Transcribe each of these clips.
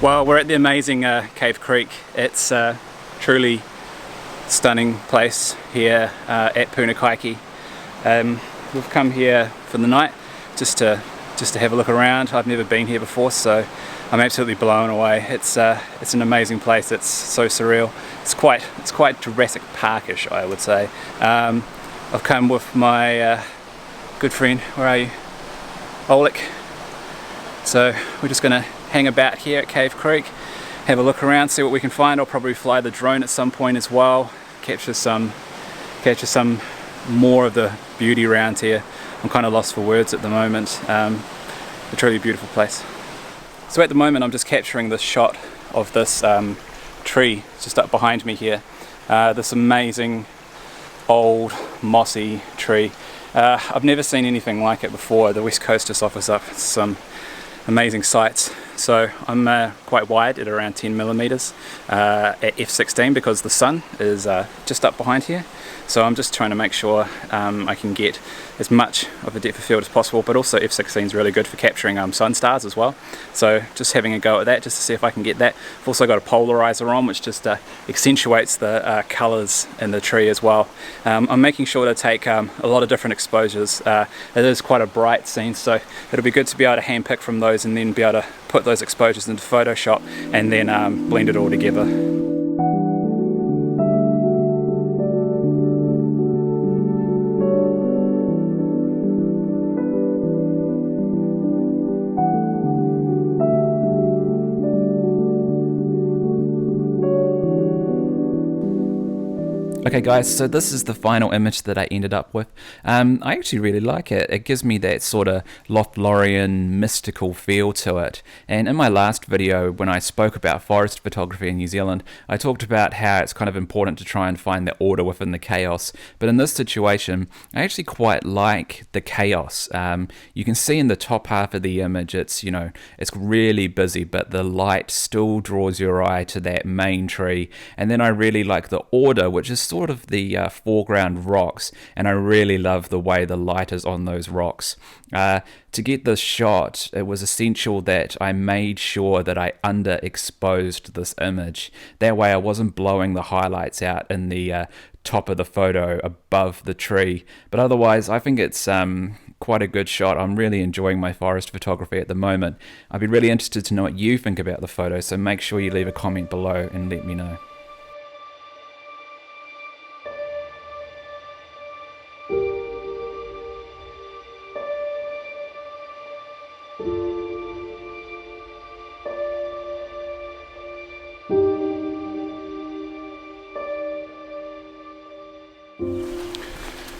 Well, we're at the amazing Cave Creek. It's a truly stunning place here at Punakaiki. We've come here for the night just to have a look around. I've never been here before, so I'm absolutely blown away. It's an amazing place. It's so surreal. It's quite Jurassic Parkish, I would say. I've come with my good friend. Where are you? Oleg. So we're just gonna hang about here at Cave Creek, have a look around, see what we can find. I'll probably fly the drone at some point as well, capture some more of the beauty around here. I'm kind of lost for words at the moment. A truly beautiful place. So at the moment I'm just capturing this shot of this tree just up behind me here. This amazing old mossy tree. I've never seen anything like it before. The West Coast just offers up some amazing sights. So I'm quite wide at around 10mm at f/16 because the sun is just up behind here. So I'm just trying to make sure I can get as much of a depth of field as possible, but also f/16 is really good for capturing sun stars as well. So just having a go at that just to see if I can get that. I've also got a polarizer on, which just accentuates the colours in the tree as well. I'm making sure to take a lot of different exposures. It is quite a bright scene, so it'll be good to be able to handpick from those and then be able to put those exposures into Photoshop and then blend it all together. Okay guys, so this is the final image that I ended up with. I actually really like it. It gives me that sort of Lothlorien mystical feel to it. And in my last video, when I spoke about forest photography in New Zealand, I talked about how it's kind of important to try and find the order within the chaos. But in this situation, I actually quite like the chaos. You can see in the top half of the image, it's really busy, but the light still draws your eye to that main tree. And then I really like the order, which is sort of the foreground rocks, and I really love the way the light is on those rocks. To get this shot, it was essential that I made sure that I underexposed this image. That way I wasn't blowing the highlights out in the top of the photo above the tree. But otherwise, I think it's quite a good shot. I'm really enjoying my forest photography at the moment. I'd be really interested to know what you think about the photo, so make sure you leave a comment below and let me know.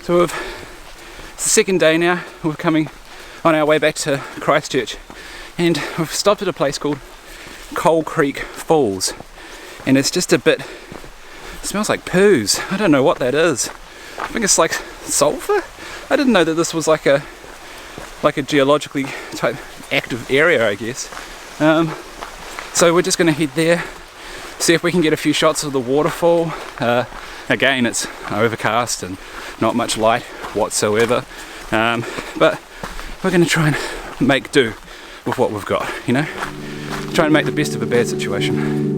So it's the second day now. We're coming on our way back to Christchurch, and we've stopped at a place called Coal Creek Falls, and it's just it smells like poos. I don't know what that is. I think it's like sulphur. I didn't know that this was like a geologically type active area, I guess. So we're just going to head there, see if we can get a few shots of the waterfall. Again, it's overcast and not much light whatsoever, but we're going to try and make do with what we've got, try and make the best of a bad situation.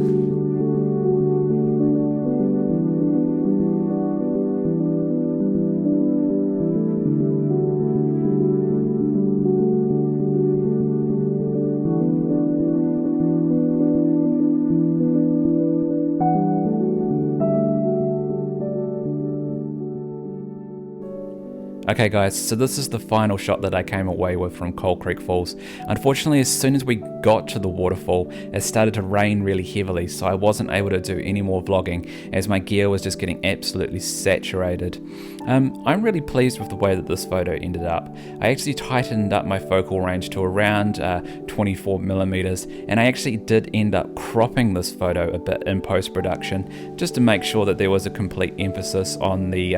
Okay guys, so this is the final shot that I came away with from Coal Creek Falls. Unfortunately, as soon as we got to the waterfall, it started to rain really heavily, so I wasn't able to do any more vlogging as my gear was just getting absolutely saturated. I'm really pleased with the way that this photo ended up. I actually tightened up my focal range to around 24mm, and I actually did end up cropping this photo a bit in post-production just to make sure that there was a complete emphasis on the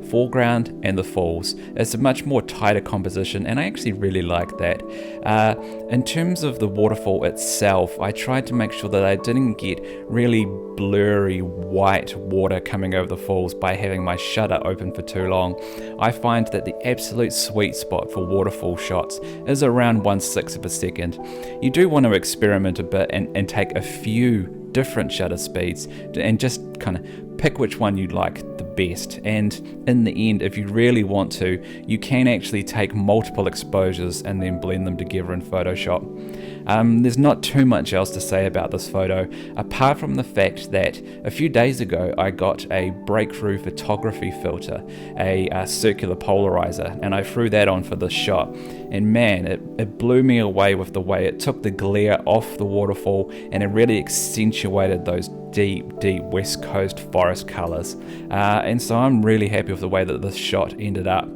foreground and the falls. It's a much more tighter composition, and I actually really like that. In terms of the waterfall itself, I tried to make sure that I didn't get really blurry white water coming over the falls by having my shutter open for too long. I find that the absolute sweet spot for waterfall shots is around 1/6 of a second. You do want to experiment a bit and take a few different shutter speeds and just kind of pick which one you like the best. And in the end, if you really want to, you can actually take multiple exposures and then blend them together in Photoshop. There's not too much else to say about this photo, apart from the fact that a few days ago I got a breakthrough photography filter, a circular polarizer, and I threw that on for this shot. And man, it blew me away with the way it took the glare off the waterfall, and it really accentuated those deep West Coast forest colours. And so I'm really happy with the way that this shot ended up.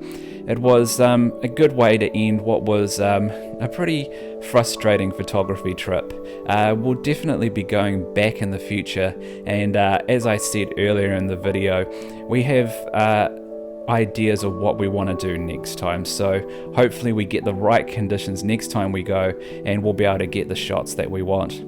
It was a good way to end what was a pretty frustrating photography trip. We'll definitely be going back in the future, and as I said earlier in the video, we have ideas of what we want to do next time, so hopefully we get the right conditions next time we go and we'll be able to get the shots that we want.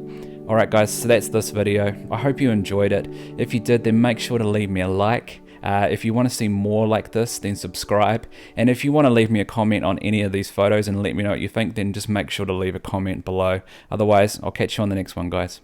Alright guys, so that's this video. I hope you enjoyed it. If you did, then make sure to leave me a like. If you want to see more like this, then subscribe. And if you want to leave me a comment on any of these photos and let me know what you think, then just make sure to leave a comment below. Otherwise, I'll catch you on the next one, guys.